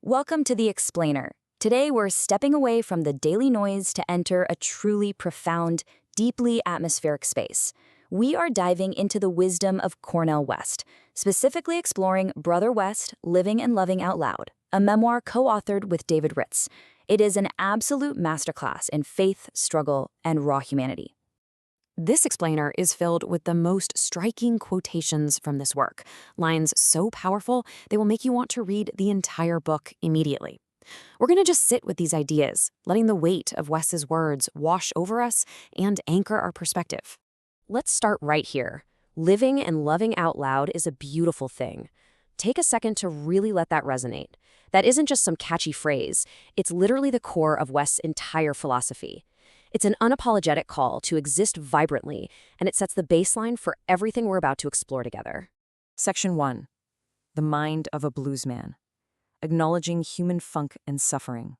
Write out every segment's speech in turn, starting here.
Welcome to The Explainer. Today we're stepping away from the daily noise to enter a truly profound, deeply atmospheric space. We are diving into the wisdom of Cornel West, specifically exploring Brother West, Living and Loving Out Loud, a memoir co-authored with David Ritz. It is an absolute masterclass in faith, struggle, and raw humanity. This explainer is filled with the most striking quotations from this work, lines so powerful they will make you want to read the entire book immediately. We're going to just sit with these ideas, letting the weight of Wes's words wash over us and anchor our perspective. Let's start right here. Living and loving out loud is a beautiful thing. Take a second to really let that resonate. That isn't just some catchy phrase. It's literally the core of Wes's entire philosophy. It's an unapologetic call to exist vibrantly, and it sets the baseline for everything we're about to explore together. Section 1. The Mind of a Bluesman. Acknowledging Human Funk and Suffering.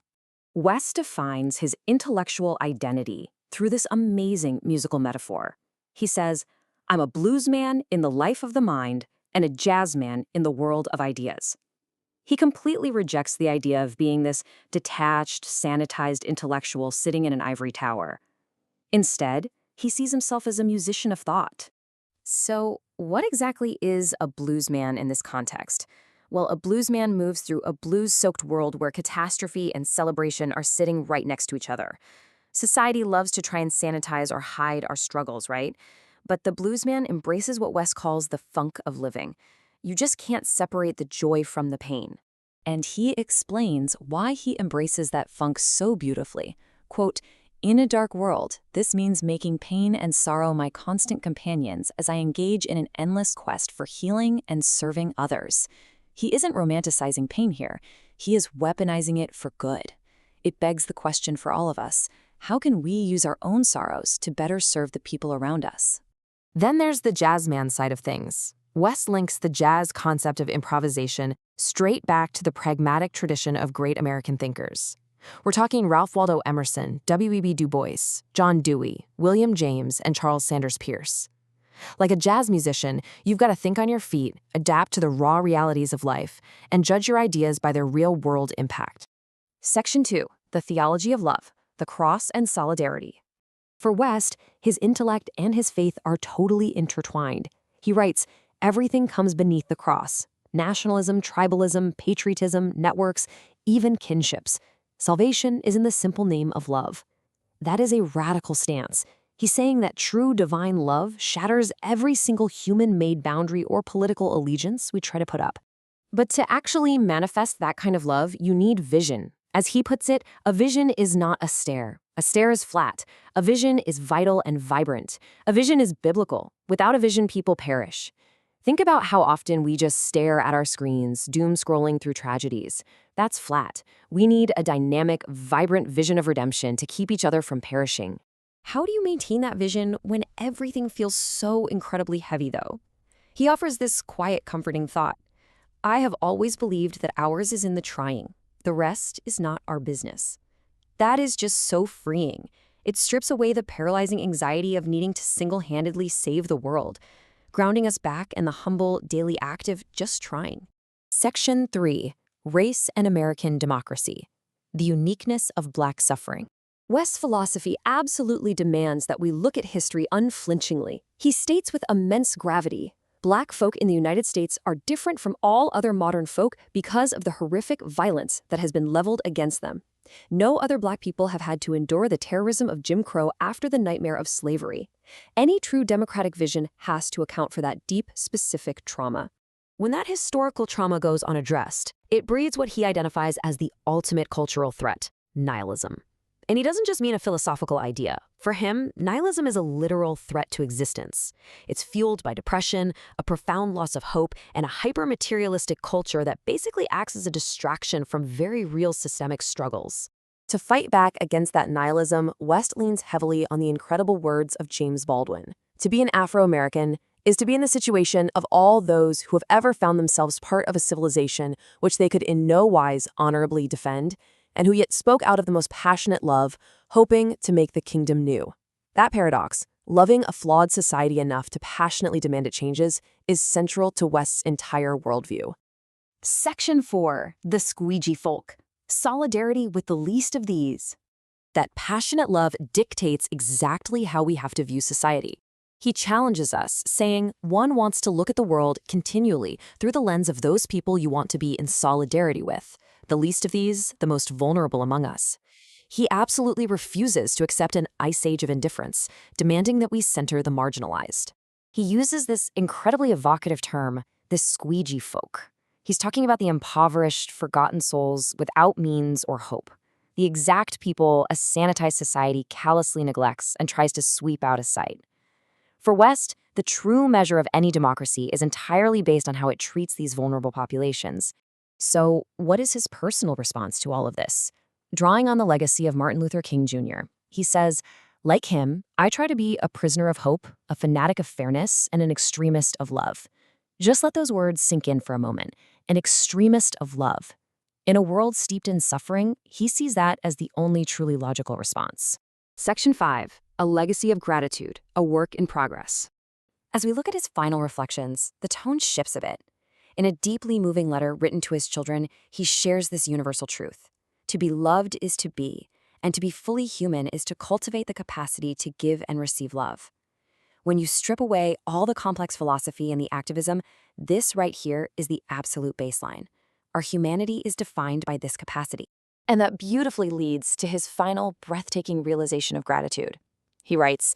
West defines his intellectual identity through this amazing musical metaphor. He says, "I'm a bluesman in the life of the mind and a jazzman in the world of ideas." He completely rejects the idea of being this detached, sanitized intellectual sitting in an ivory tower. Instead, he sees himself as a musician of thought. So, what exactly is a bluesman in this context? Well, a bluesman moves through a blues-soaked world where catastrophe and celebration are sitting right next to each other. Society loves to try and sanitize or hide our struggles, right? But the bluesman embraces what West calls the funk of living. You just can't separate the joy from the pain. And he explains why he embraces that funk so beautifully. Quote, "In a dark world, this means making pain and sorrow my constant companions as I engage in an endless quest for healing and serving others." He isn't romanticizing pain here. He is weaponizing it for good. It begs the question for all of us: how can we use our own sorrows to better serve the people around us? Then there's the jazzman side of things. West links the jazz concept of improvisation straight back to the pragmatic tradition of great American thinkers. We're talking Ralph Waldo Emerson, W.E.B. Du Bois, John Dewey, William James, and Charles Sanders Peirce. Like a jazz musician, you've got to think on your feet, adapt to the raw realities of life, and judge your ideas by their real-world impact. Section 2, the theology of love, the cross and solidarity. For West, his intellect and his faith are totally intertwined. He writes, "Everything comes beneath the cross. Nationalism, tribalism, patriotism, networks, even kinships. Salvation is in the simple name of love." That is a radical stance. He's saying that true divine love shatters every single human-made boundary or political allegiance we try to put up. But to actually manifest that kind of love, you need vision. As he puts it, a vision is not a stare. A stare is flat. A vision is vital and vibrant. A vision is biblical. Without a vision, people perish. Think about how often we just stare at our screens, doom-scrolling through tragedies. That's flat. We need a dynamic, vibrant vision of redemption to keep each other from perishing. How do you maintain that vision when everything feels so incredibly heavy, though? He offers this quiet, comforting thought. "I have always believed that ours is in the trying. The rest is not our business." That is just so freeing. It strips away the paralyzing anxiety of needing to single-handedly save the world, grounding us back in the humble, daily act of just trying. Section 3, Race and American Democracy, the uniqueness of Black suffering. West's philosophy absolutely demands that we look at history unflinchingly. He states with immense gravity, Black folk in the United States are different from all other modern folk because of the horrific violence that has been leveled against them. No other Black people have had to endure the terrorism of Jim Crow after the nightmare of slavery. Any true democratic vision has to account for that deep, specific trauma. When that historical trauma goes unaddressed, it breeds what he identifies as the ultimate cultural threat: nihilism. And he doesn't just mean a philosophical idea. For him, nihilism is a literal threat to existence. It's fueled by depression, a profound loss of hope, and a hyper-materialistic culture that basically acts as a distraction from very real systemic struggles. To fight back against that nihilism, West leans heavily on the incredible words of James Baldwin. To be an Afro-American is to be in the situation of all those who have ever found themselves part of a civilization which they could in no wise honorably defend, and who yet spoke out of the most passionate love, hoping to make the kingdom new. That paradox, loving a flawed society enough to passionately demand it changes, is central to West's entire worldview. Section 4. The Squeegee Folk. Solidarity with the least of these. That passionate love dictates exactly how we have to view society. He challenges us, saying one wants to look at the world continually through the lens of those people you want to be in solidarity with, the least of these, the most vulnerable among us. He absolutely refuses to accept an ice age of indifference, demanding that we center the marginalized. He uses this incredibly evocative term, this squeegee folk. He's talking about the impoverished, forgotten souls without means or hope, the exact people a sanitized society callously neglects and tries to sweep out of sight. For West, the true measure of any democracy is entirely based on how it treats these vulnerable populations. So, what is his personal response to all of this? Drawing on the legacy of Martin Luther King Jr., he says, like him, I try to be a prisoner of hope, a fanatic of fairness, and an extremist of love. Just let those words sink in for a moment. An extremist of love. In a world steeped in suffering, he sees that as the only truly logical response. Section 5. A legacy of gratitude, a work in progress. As we look at his final reflections, the tone shifts a bit. In a deeply moving letter written to his children, he shares this universal truth. To be loved is to be, and to be fully human is to cultivate the capacity to give and receive love. When you strip away all the complex philosophy and the activism, this right here is the absolute baseline. Our humanity is defined by this capacity. And that beautifully leads to his final breathtaking realization of gratitude. He writes,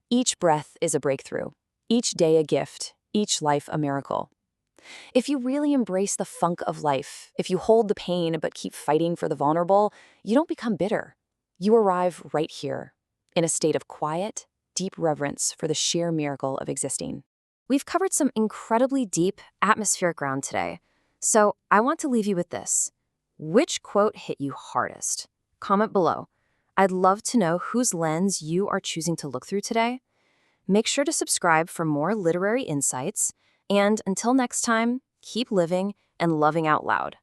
each breath is a breakthrough, each day a gift, each life a miracle. If you really embrace the funk of life, if you hold the pain but keep fighting for the vulnerable, you don't become bitter. You arrive right here, in a state of quiet, deep reverence for the sheer miracle of existing. We've covered some incredibly deep, atmospheric ground today, so I want to leave you with this. Which quote hit you hardest? Comment below. I'd love to know whose lens you are choosing to look through today. Make sure to subscribe for more literary insights, and until next time, keep living and loving out loud.